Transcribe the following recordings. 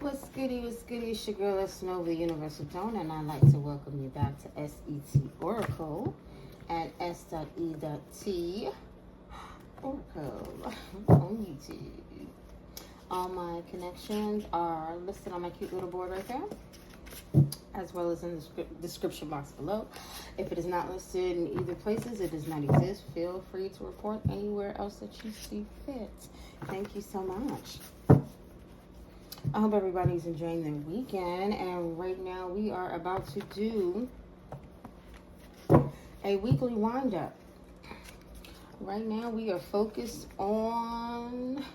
What's goody, what's goody? It's your girl, S.E.T.ORACLE, the Universal Tone, and I'd like to welcome you back to S.E.T.ORACLE and S.E.T. Oracle on YouTube. All my connections are listed on my cute little board right there, as well as in the description box below. If it is not listed in either places, it does not exist. Feel free to report anywhere else that you see fit. Thank you so much. I hope everybody's enjoying their weekend, and right now we are about to do a weekly wind-up. Right now we are focused on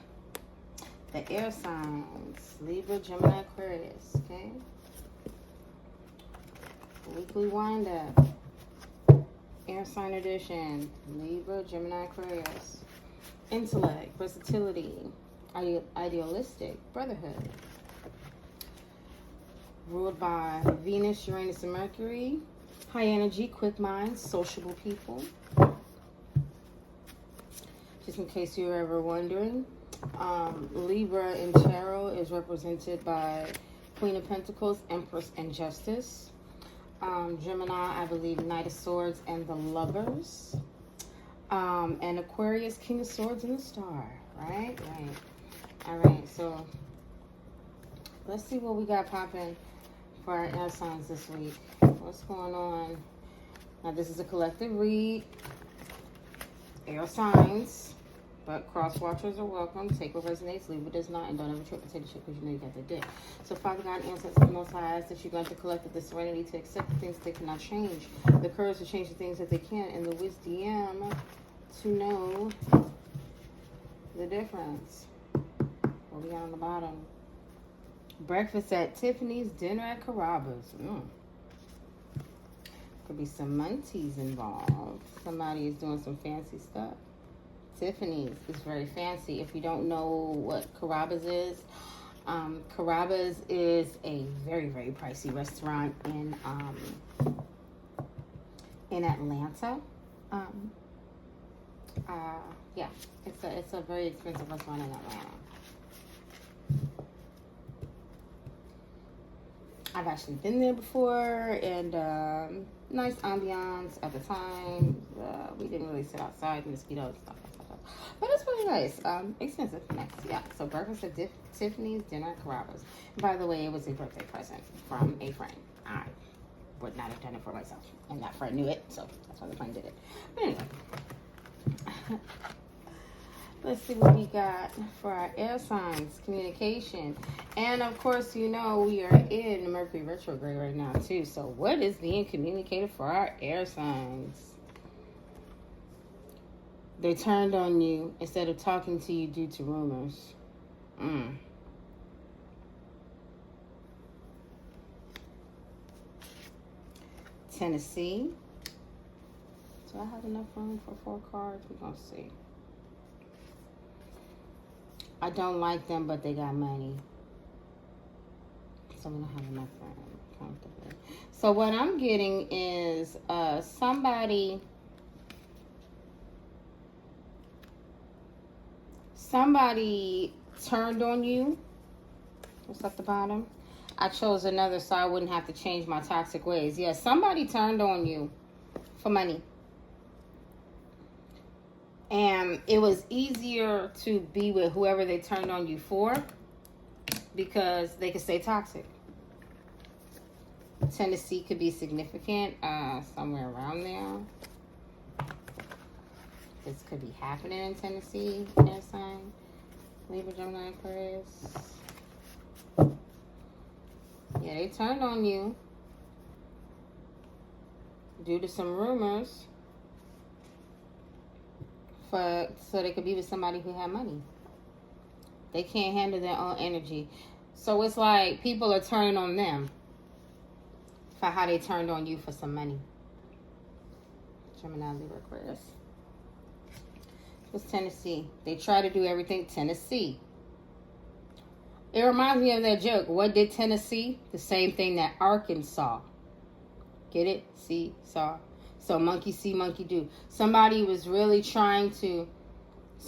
the air signs, Libra, Gemini, Aquarius, okay? Weekly wind-up, air sign edition, Libra, Gemini, Aquarius. Intellect, versatility, idealistic, brotherhood. Ruled by Venus, Uranus, and Mercury. High energy, quick minds, sociable people. Just in case you were ever wondering, Libra in tarot is represented by Queen of Pentacles, Empress, and Justice. Gemini, I believe, Knight of Swords and the Lovers. And Aquarius, King of Swords and the Star. Right. All right, so let's see what we got popping for our air signs this week. What's going on? Now, this is a collective read. Air signs, but cross watchers are welcome. Take what resonates, leave what does not, and don't ever trip and take the shit because you know you got the dick. So, Father God, ancestors, the Most High, I ask that you grant the collective the serenity to accept the things they cannot change, the courage to change the things that they can, and the wisdom to know the difference. What we got on the bottom? Breakfast at Tiffany's, dinner at Carrabba's. Could be some munties involved. Somebody is doing some fancy stuff. Tiffany's is very fancy. If you don't know what Carrabba's is, Carrabba's is a very, very pricey restaurant in Atlanta. Yeah, it's a very expensive restaurant in Atlanta. I've actually been there before, and nice ambiance at the time. We didn't really sit outside, mosquitoes, stuff, but it's really nice. Expensive, nice. Yeah. So breakfast at Tiffany's, dinner at Carrabba's. By the way, it was a birthday present from a friend. I would not have done it for myself, and that friend knew it, so that's why the friend did it. But anyway. Let's see what we got for our air signs, communication. And, of course, you know we are in Mercury retrograde right now, too. So what is being communicated for our air signs? They turned on you instead of talking to you due to rumors. Tennessee. Do I have enough room for 4 cards? We're going to see. I don't like them, but they got money. So we don't have enough room comfortably. So what I'm getting is somebody turned on you. What's at the bottom? I chose another so I wouldn't have to change my toxic ways. Yeah, somebody turned on you for money. And it was easier to be with whoever they turned on you for because they could stay toxic. Tennessee could be significant, somewhere around there. This could be happening in Tennessee, air sign. Libra, Gemini, Aquarius. Yeah, they turned on you due to some rumors. So they could be with somebody who had money. They can't handle their own energy. So it's like people are turning on them for how they turned on you for some money. Gemini, Libra, Aquarius. What's Tennessee? They try to do everything. Tennessee. It reminds me of that joke. What did Tennessee? The same thing that Arkansas. Get it? See, saw. So monkey see, monkey do. Somebody was really trying to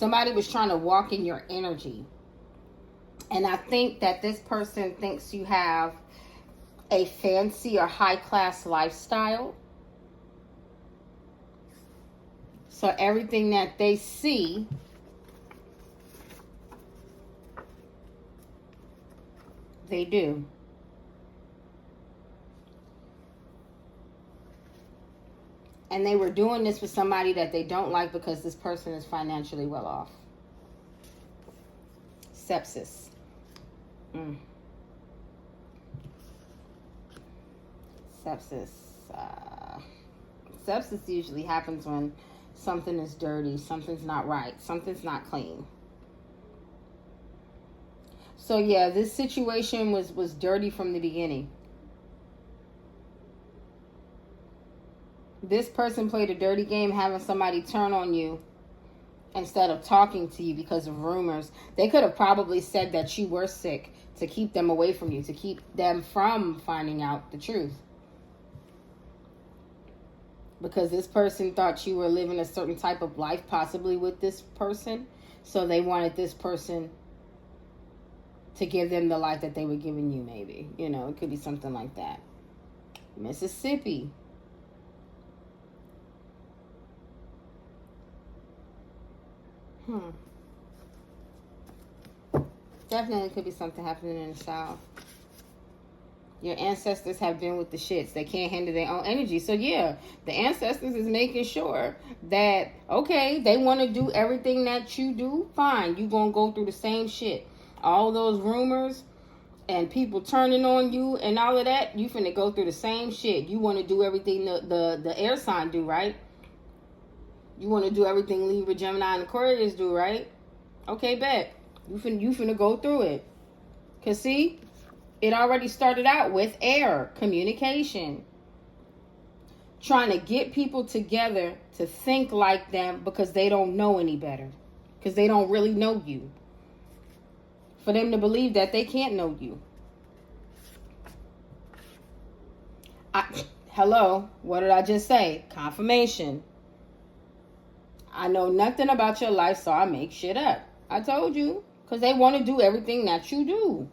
walk in your energy. And I think that this person thinks you have a fancy or high-class lifestyle. So everything that they see, they do. And they were doing this with somebody that they don't like because this person is financially well off. Sepsis. Sepsis. Sepsis usually happens when something is dirty, something's not right, something's not clean. So yeah, this situation was dirty from the beginning. This person played a dirty game, having somebody turn on you instead of talking to you because of rumors. They could have probably said that you were sick to keep them away from you, to keep them from finding out the truth. Because this person thought you were living a certain type of life, possibly with this person. So they wanted this person to give them the life that they were giving you, maybe. You know, it could be something like that. Mississippi. Definitely could be something happening in the South. Your ancestors have been with the shits. They can't handle their own energy. So yeah, the ancestors is making sure that, okay, they want to do everything that you do. Fine, you going to go through the same shit. All those rumors and people turning on you and all of that, you finna go through the same shit. You want to do everything the air sign do, right? You want to do everything Libra, Gemini, and Aquarius do, right? Okay, bet. You finna go through it. Because see, it already started out with air, communication. Trying to get people together to think like them because they don't know any better. Because they don't really know you. For them to believe that they can't know you. Hello, what did I just say? Confirmation. I know nothing about your life, so I make shit up. I told you. Because they want to do everything that you do.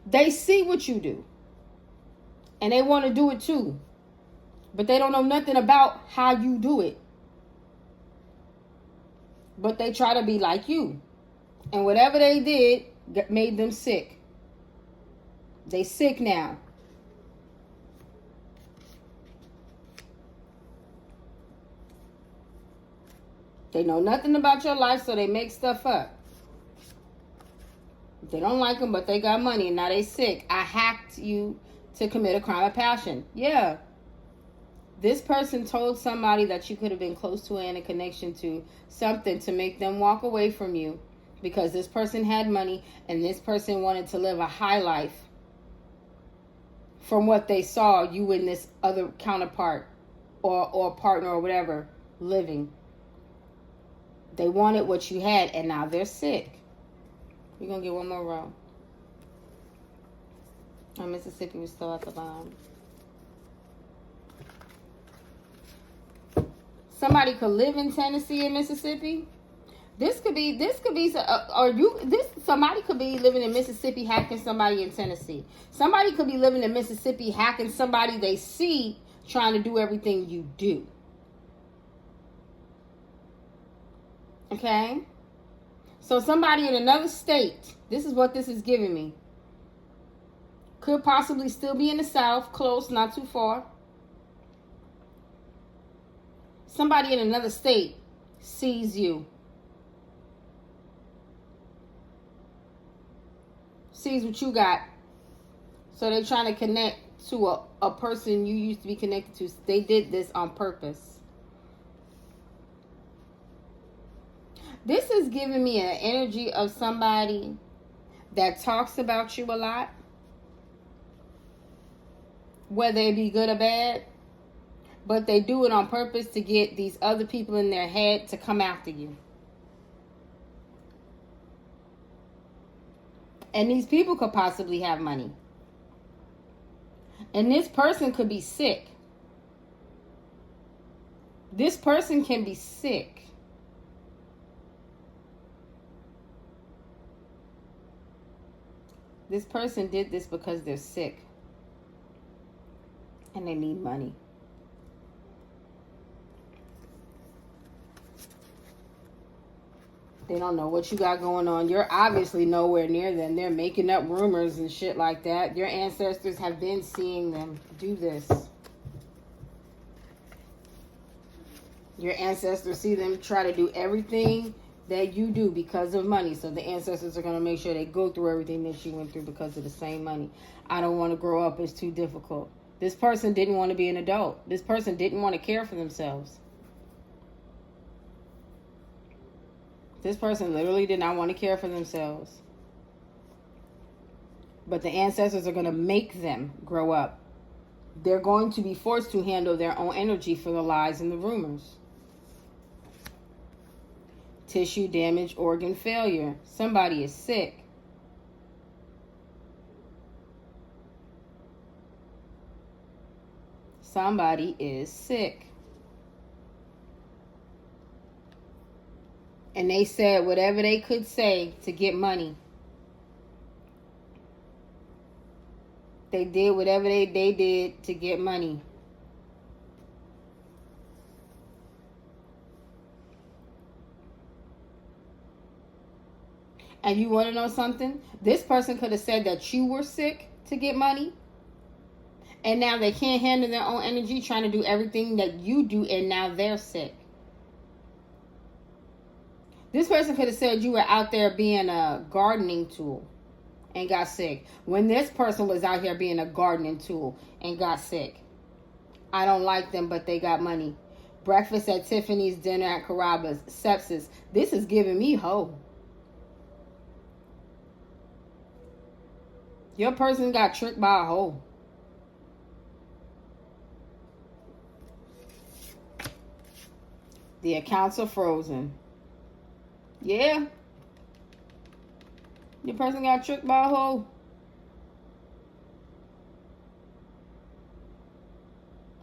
They see what you do. And they want to do it too. But they don't know nothing about how you do it. But they try to be like you. And whatever they did made them sick. They sick now. They know nothing about your life, so they make stuff up. They don't like them, but they got money, and now they sick. I hacked you to commit a crime of passion. Yeah. This person told somebody that you could have been close to and a connection to, something to make them walk away from you because this person had money and this person wanted to live a high life from what they saw you and this other counterpart or partner or whatever living. They wanted what you had, and now they're sick. We're going to get one more row. Oh, Mississippi was still at the bottom. Somebody could live in Tennessee and Mississippi. Somebody could be living in Mississippi hacking somebody in Tennessee. Somebody could be living in Mississippi hacking somebody they see trying to do everything you do. Okay? So somebody in another state, this is what this is giving me. Could possibly still be in the South, close, not too far. Somebody in another state sees you. Sees what you got. So they're trying to connect to a person you used to be connected to. They did this on purpose. This is giving me an energy of somebody that talks about you a lot. Whether it be good or bad. But they do it on purpose to get these other people in their head to come after you. And these people could possibly have money. And this person could be sick. This person can be sick. This person did this because they're sick and they need money. They don't know what you got going on. You're obviously nowhere near them. They're making up rumors and shit like that. Your ancestors have been seeing them do this. Your ancestors see them try to do everything that you do because of money. So the ancestors are going to make sure they go through everything that you went through because of the same money. I don't want to grow up. It's too difficult. This person didn't want to be an adult. This person didn't want to care for themselves. This person literally did not want to care for themselves. But the ancestors are going to make them grow up. They're going to be forced to handle their own energy for the lies and the rumors. Tissue damage, organ failure. Somebody is sick. Somebody is sick. And they said whatever they could say to get money. They did whatever they did to get money. And you want to know something? This person could have said that you were sick to get money. And now they can't handle their own energy trying to do everything that you do, and now they're sick. This person could have said you were out there being a gardening tool and got sick. When this person was out here being a gardening tool and got sick. I don't like them, but they got money. Breakfast at Tiffany's, dinner at Carrabba's, sepsis. This is giving me hope. Your person got tricked by a hoe. The accounts are frozen. Yeah. Your person got tricked by a hoe.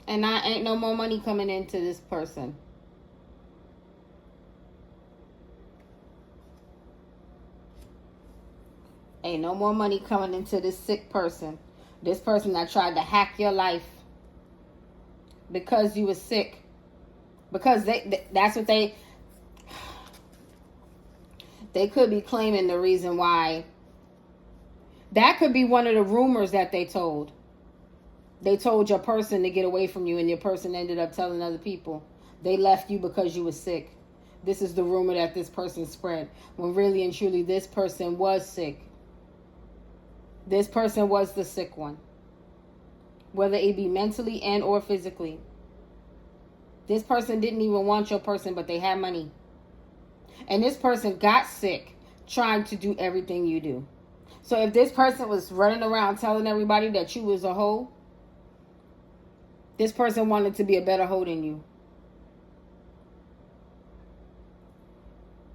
And I ain't no more money coming into this person. Ain't no more money coming into this sick person. This person that tried to hack your life because you were sick. Because that's what they could be claiming the reason why. That could be one of the rumors that they told. They told your person to get away from you, and your person ended up telling other people. They left you because you were sick. This is the rumor that this person spread. When really and truly this person was sick. This person was the sick one. Whether it be mentally and or physically. This person didn't even want your person, but they had money. And this person got sick trying to do everything you do. So if this person was running around telling everybody that you was a hoe, this person wanted to be a better hoe than you.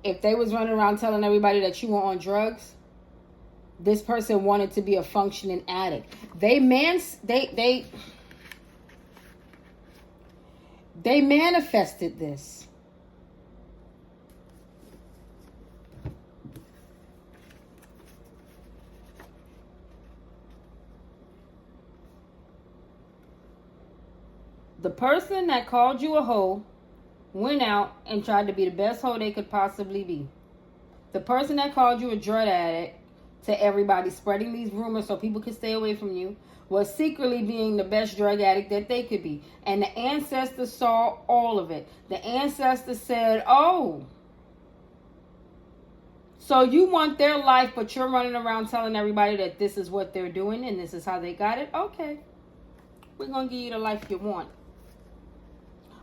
If they was running around telling everybody that you were on drugs, this person wanted to be a functioning addict. They manifested this. The person that called you a hoe went out and tried to be the best hoe they could possibly be. The person that called you a drug addict to everybody, spreading these rumors so people could stay away from you, was secretly being the best drug addict that they could be. And the ancestors saw all of it. The ancestors said, oh, so you want their life, but you're running around telling everybody that this is what they're doing and this is how they got it? Okay. We're going to give you the life you want.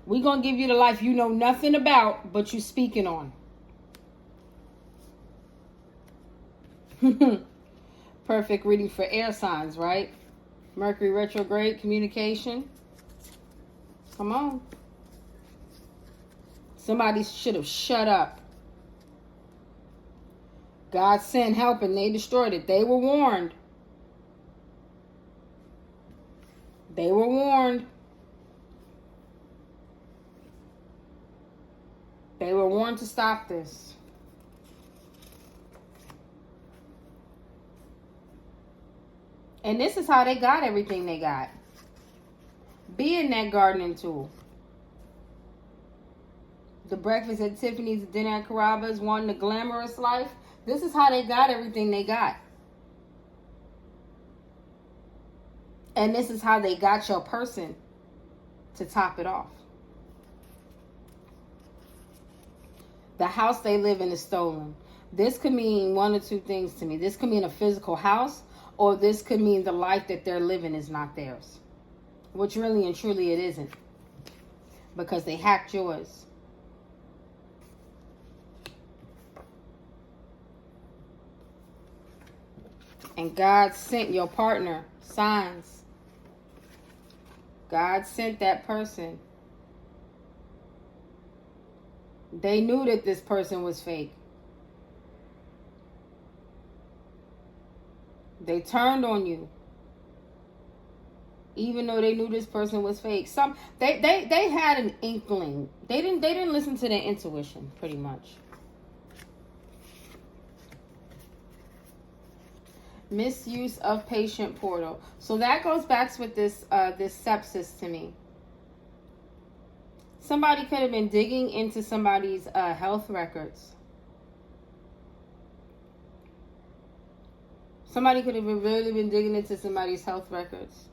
We're going to give you the life you know nothing about, but you're speaking on. Perfect reading for air signs, right? Mercury retrograde, communication. Come on. Somebody should have shut up. God sent help and they destroyed it. They were warned. They were warned. They were warned to stop this. And this is how they got everything they got. Being that gardening tool. The breakfast at Tiffany's, the dinner at Carrabba's, wanting the glamorous life. This is how they got everything they got. And this is how they got your person to top it off. The house they live in is stolen. This could mean one or two things to me. This could mean a physical house, or this could mean the life that they're living is not theirs. Which really and truly it isn't. Because they hacked yours. And God sent your partner signs. God sent that person. They knew that this person was fake. They turned on you. Even though they knew this person was fake. They had an inkling. They didn't listen to their intuition, pretty much. Misuse of patient portal. So that goes back with this sepsis to me. Somebody could have been digging into somebody's health records. Somebody could have really been digging into somebody's health records.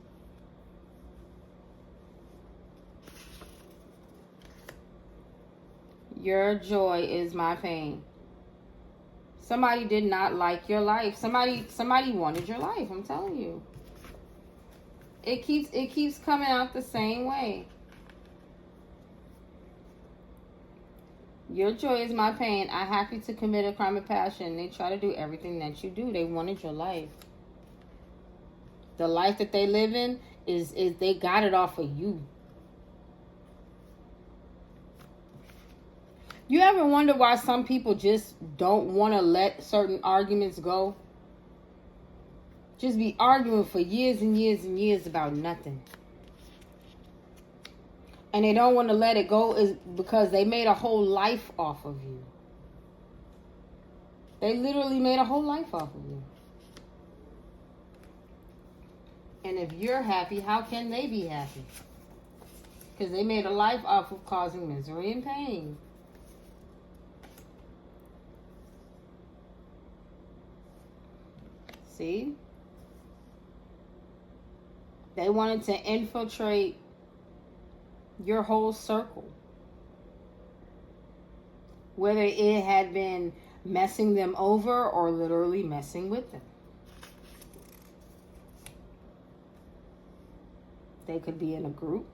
Your joy is my pain. Somebody did not like your life. Somebody wanted your life. I'm telling you. It keeps coming out the same way. Your joy is my pain. I happy to commit a crime of passion. They try to do everything that you do. They wanted your life. The life that they live in is they got it off of you. You ever wonder why some people just don't want to let certain arguments go? Just be arguing for years and years and years about nothing. And they don't want to let it go is because they made a whole life off of you. They literally made a whole life off of you. And if you're happy, how can they be happy? Because they made a life off of causing misery and pain. See? They wanted to infiltrate your whole circle. Whether it had been messing them over or literally messing with them. They could be in a group.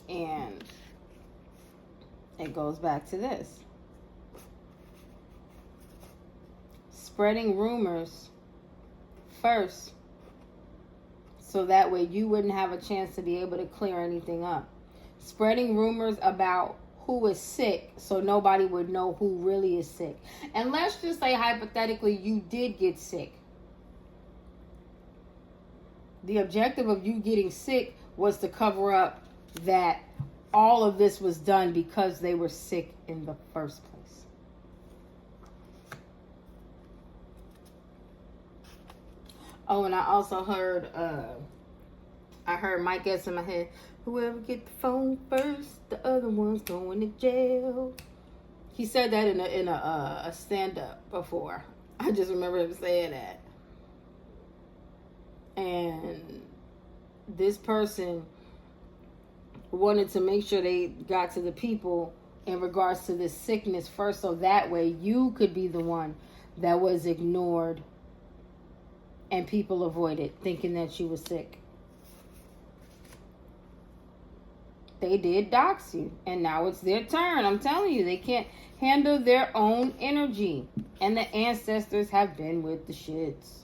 And it goes back to this. Spreading rumors first, so that way you wouldn't have a chance to be able to clear anything up. Spreading rumors about who is sick, so nobody would know who really is sick. And let's just say hypothetically you did get sick. The objective of you getting sick was to cover up that all of this was done because they were sick in the first place. Oh, and I also heard, Mike gets in my head, whoever get the phone first, the other one's going to jail. He said that in a stand-up before. I just remember him saying that. And this person wanted to make sure they got to the people in regards to this sickness first, so that way you could be the one that was ignored and people avoided thinking that you were sick. They did dox you, and now it's their turn. I'm telling you, they can't handle their own energy, and the ancestors have been with the shits.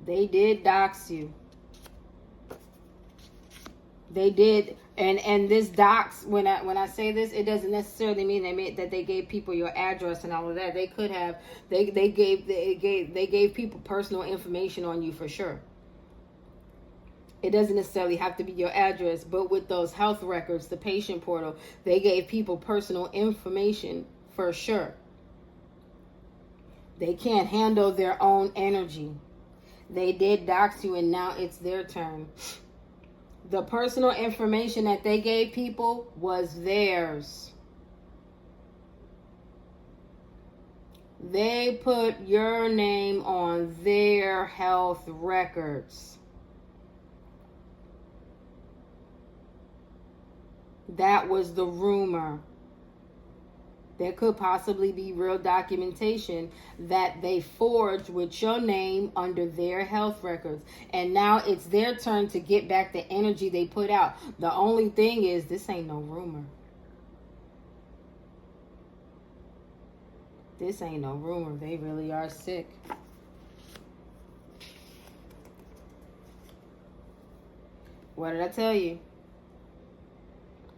They did dox you. They did, and this dox. When I say this, it doesn't necessarily mean that they gave people your address and all of that. They could have. They gave people personal information on you for sure. It doesn't necessarily have to be your address, but with those health records, the patient portal, they gave people personal information for sure. They can't handle their own energy. They did dox you, and now it's their turn. The personal information that they gave people was theirs. They put your name on their health records. That was the rumor. There could possibly be real documentation that they forged with your name under their health records. And now it's their turn to get back the energy they put out. The only thing is, this ain't no rumor. This ain't no rumor. They really are sick. What did I tell you?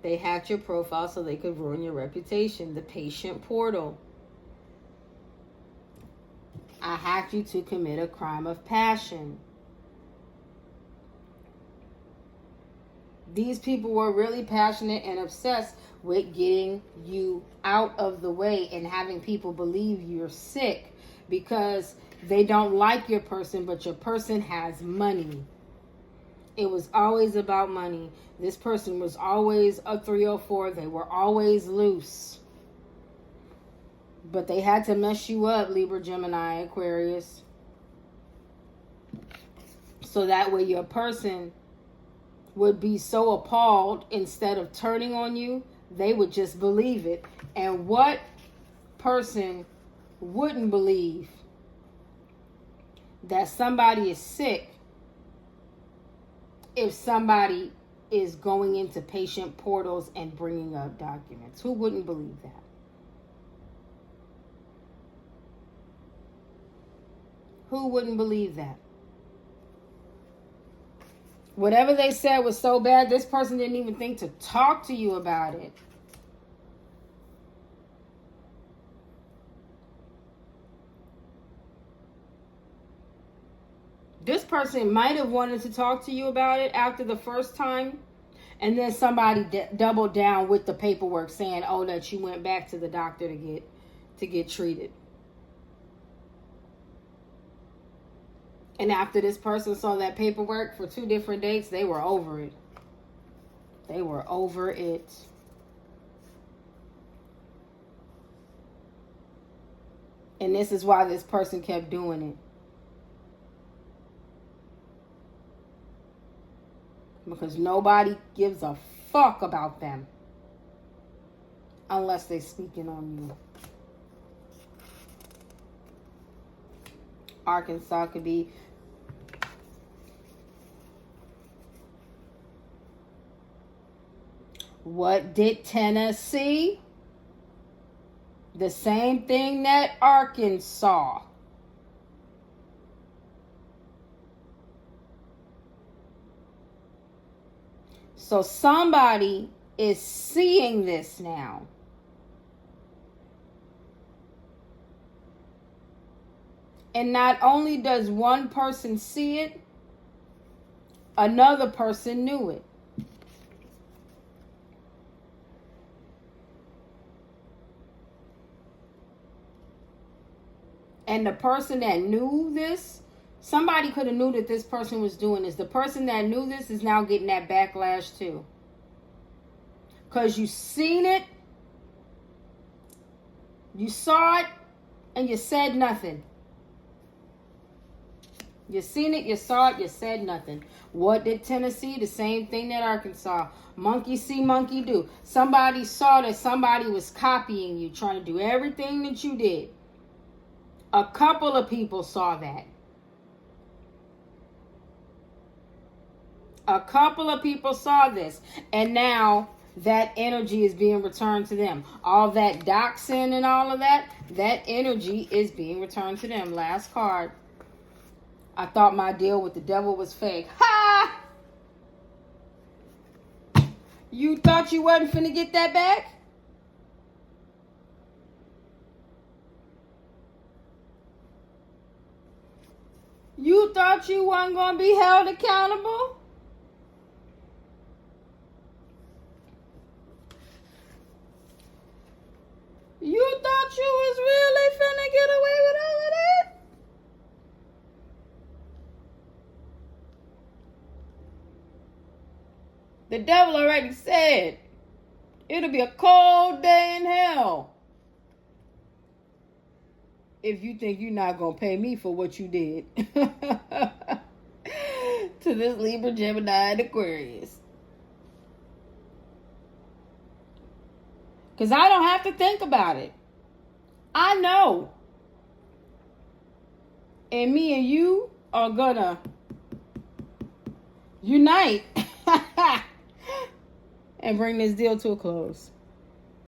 They hacked your profile so they could ruin your reputation. The patient portal. I hacked you to commit a crime of passion. These people were really passionate and obsessed with getting you out of the way and having people believe you're sick because they don't like your person, but your person has money. It was always about money. This person was always a 304. They were always loose. But they had to mess you up, Libra, Gemini, Aquarius. So that way your person would be so appalled, instead of turning on you, they would just believe it. And what person wouldn't believe that somebody is sick if somebody is going into patient portals and bringing up documents? Who wouldn't believe that? Who wouldn't believe that? Whatever they said was so bad, this person didn't even think to talk to you about it. This person might have wanted to talk to you about it after the first time, and then somebody doubled down with the paperwork saying, oh, that you went back to the doctor to get treated. And after this person saw that paperwork for 2 different dates, they were over it. They were over it. And this is why this person kept doing it. Because nobody gives a fuck about them unless they're speaking on you. Arkansas could be what did Tennessee? The same thing that Arkansas. So somebody is seeing this now. And not only does one person see it, another person knew it. And the person that knew this, somebody could have knew that this person was doing this. The person that knew this is now getting that backlash too. Because you seen it, you saw it, and you said nothing. You seen it, you saw it, you said nothing. What did Tennessee? The same thing that Arkansas. Monkey see, monkey do. Somebody saw that somebody was copying you, trying to do everything that you did. A couple of people saw that. A couple of people saw this. And now that energy is being returned to them. All that doxing and all of that, that energy is being returned to them. Last card. I thought my deal with the devil was fake. Ha! You thought you wasn't finna get that back? You thought you wasn't gonna be held accountable? You thought you was really finna get away with all of that? The devil already said it'll be a cold day in hell if you think you're not going to pay me for what you did to this Libra, Gemini, and Aquarius. Because I don't have to think about it. I know. And me and you are going to unite and bring this deal to a close.